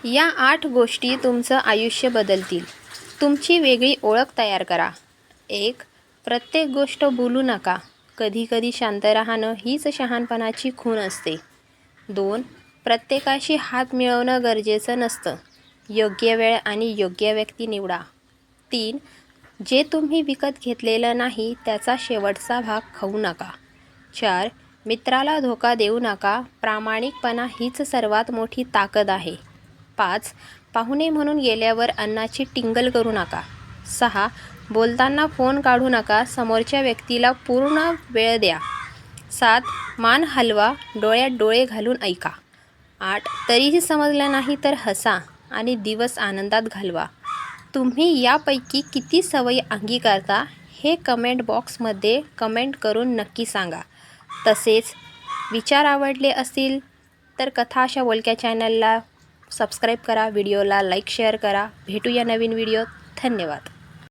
या 8 गोष्टी तुमचं आयुष्य बदलतील. तुमची वेगळी ओळख तयार करा. 1. प्रत्येक गोष्ट बोलू नका. कधीकधी शांत राहणं हीच शहाणपणाची खूण असते. 2. प्रत्येकाशी हात मिळवणं गरजेचं नसतं. योग्य वेळ आणि योग्य व्यक्ती निवडा. 3. जे तुम्ही विकत घेतलेलं नाही त्याचा शेवटचा भाग खाऊ नका. 4. मित्राला धोका देऊ नका. प्रामाणिकपणा हीच सर्वात मोठी ताकद आहे. 5. पाहुणे म्हणून गेल्यावर अन्नाची टिंगल करू नका. 6. बोलताना फोन काढू नका. समोरच्या व्यक्तीला पूर्ण वेळ द्या. 7. मान हलवा. डोळ्यात डोळे घालून ऐका. 8. तरीही समजलं नाही तर हसा आणि दिवस आनंदात घालवा. तुम्ही यापैकी किती सवयी अंगीकारता हे कमेंट बॉक्समध्ये कमेंट करून नक्की सांगा. तसेच विचार आवडले असतील तर कथा अशा बोलक्या चॅनलला सबस्क्राईब करा. व्हिडिओला लाईक शेअर करा. भेटूया नवीन व्हिडिओत. धन्यवाद.